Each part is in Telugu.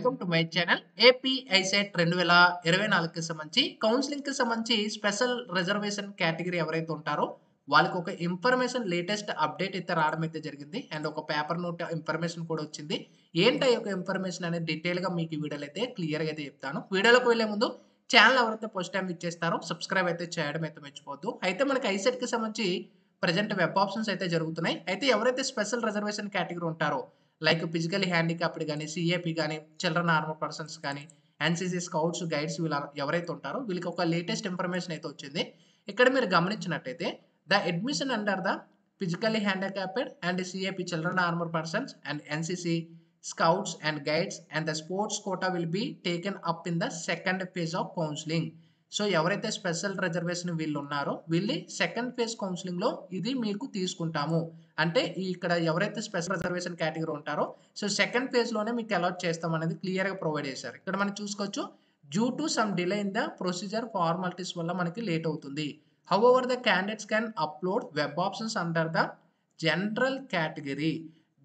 Welcome to my channel. AP ICET 2024కి సంబంధించి కౌన్సిలింగ్‌కి సంబంధించి స్పెషల్ రిజర్వేషన్ కేటగిరీ ఎవరైతే ఉంటారో వాళ్ళకి ఒక ఇన్ఫర్మేషన్ లేటెస్ట్ అప్డేట్ అయితే రావడం అయితే జరిగింది. అండ్ ఒక పేపర్ నోట్ ఇన్ఫర్మేషన్ కూడా వచ్చింది. ఏంటి ఆ యొక్క ఇన్ఫర్మేషన్ అనేది డీటెయిల్‌గా మీకు ఈ వీడియోలో అయితే క్లియర్‌గా అయితే చెప్తాను. వీడియోలోకి వెళ్ళే ముందు ఛానల్ ఎవరైతే ఫస్ట్ టైమ్ ఇచ్చేస్తారో సబ్స్క్రైబ్ అయితే చేయడం అయితే మర్చిపోవద్దు. అయితే మనకి ఐసెట్‌కి సంబంధించి ప్రెజెంట్ వెబ్ ఆప్షన్స్ అయితే జరుగుతున్నాయి. అయితే ఎవరైతే స్పెషల్ రిజర్వేషన్ కేటగిరీ ఉంటారో లైక్ ఫిజికల్లీ హ్యాండిక్యాప్డ్ గాని, సీఏపీ గాని, చిల్డ్రన్ ఆర్మర్ పర్సన్స్ కానీ, ఎన్‌సీసీ స్కౌట్స్, గైడ్స్ వీళ్ళ ఎవరైతే ఉంటారో వీళ్ళకి ఒక లేటెస్ట్ ఇన్ఫర్మేషన్ అయితే వచ్చింది. ఇక్కడ మీరు గమనించినట్టయితే the admission under the physically handicapped and CAP children armour persons and NCC scouts and guides and the sports quota will be taken up in the second phase of counselling. So ఎవరైతే స్పెషల్ రిజర్వేషన్ వీళ్ళు ఉన్నారో వీళ్ళు సెకండ్ ఫేజ్ కౌన్సిలింగ్ లో ఇది మీకు తీసుకుంటాము. అంటే ఇక్కడ ఎవరైతే స్పెషల్ రిజర్వేషన్ కేటగిరీ ఉంటారో సో సెకండ్ ఫేజ్ లోనే మీకు అలాట్ చేస్తాం అనేది క్లియర్ గా ప్రొవైడ్ చేశారు. ఇక్కడ మనం చూసుకోవచ్చు due to some delay in the procedure formalities వల్ల మనకి లేట్ అవుతుంది. However the candidates can upload web options under the general category.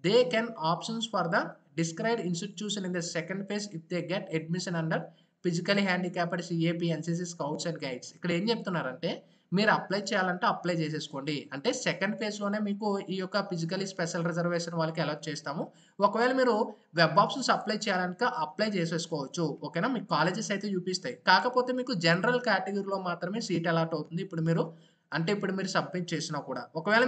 They can options for the described institution in the second phase if they get admission under physically handicapped CAP NCC scouts and guides. ఇక్కడ ఏం చెప్తున్నారంటే మీరు అప్లై చేయాలంటే అప్లై చేసేసుకోండి. అంటే సెకండ్ ఫేజ్ లోనే మీకు ఈ యొక్క ఫిజికలీ స్పెషల్ రిజర్వేషన్ వాళ్ళకి అలాట్ చేస్తాము. ఒకవేళ మీరు వెబ్ ఆప్షన్స్ అప్లై చేయాలనుక అప్లై చేసేసుకోవచ్చు. ఓకేనా, మీకు కాలేజెస్ అయితే చూపిస్తాయి. కాకపోతే మీకు జనరల్ కేటగిరీలో మాత్రమే సీట్ అలాట్ అవుతుంది. ఇప్పుడు మీరు సబ్మిట్ చేసినా కూడా ఒకవేళ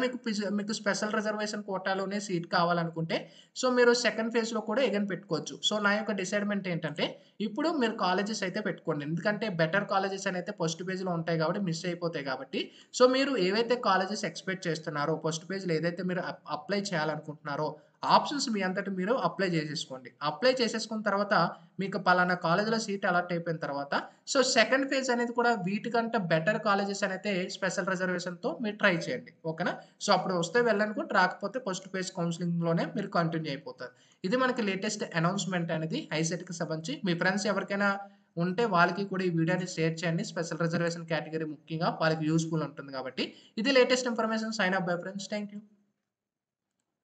మీకు స్పెషల్ రిజర్వేషన్ కోటాలోనే సీట్ కావాలనుకుంటే సో మీరు సెకండ్ ఫేజ్ లో కూడా ఎగైన్ పెట్టుకోవచ్చు. సో నా యొక్క డిసైడ్మెంట్ ఏంటంటే ఇప్పుడు మీరు కాలేజెస్ అయితే పెట్టుకోండి. ఎందుకంటే బెటర్ కాలేజెస్ అయితే ఫస్ట్ పేజ్ లో ఉంటాయి కాబట్టి మిస్ అయిపోతాయి కాబట్టి సో మీరు ఏవైతే కాలేజెస్ ఎక్స్పెక్ట్ చేస్తున్నారో ఫస్ట్ పేజ్ లో ఏదైతే మీరు అప్లై చేయాలనుకుంటున్నారో ఆప్షన్స్ మీ అంతటి మీరు అప్లై చేసేసుకోండి. అప్లై చేసేసుకున్న తర్వాత మీకు పలానా కాలేజీలో సీట్ అలాట్ అయిపోయిన తర్వాత సో సెకండ్ ఫేజ్ అనేది కూడా వీటికంటే బెటర్ కాలేజెస్ అయితే స్పెషల్ రిజర్వేషన్ తో మీరు ట్రై చేయండి. ఓకేనా, సో అప్పుడు వస్తే వెళ్ళనుకుంటే రాకపోతే ఫస్ట్ ఫేజ్ కౌన్సిలింగ్ లోనే మీరు కంటిన్యూ అయిపోతారు. ఇది మనకి లేటెస్ట్ అనౌన్స్మెంట్ అనేది ఐసెట్ కి సంబంధించి. మీ ఫ్రెండ్స్ ఎవరికైనా ఉంటే వాళ్ళకి కూడా ఈ వీడియోని షేర్ చేయండి. స్పెషల్ రిజర్వేషన్ కేటగిరీ ముఖ్యంగా వాళ్ళకి యూస్ఫుల్ ఉంటుంది కాబట్టి. ఇది latest information. Sign up bye friends. Thank you.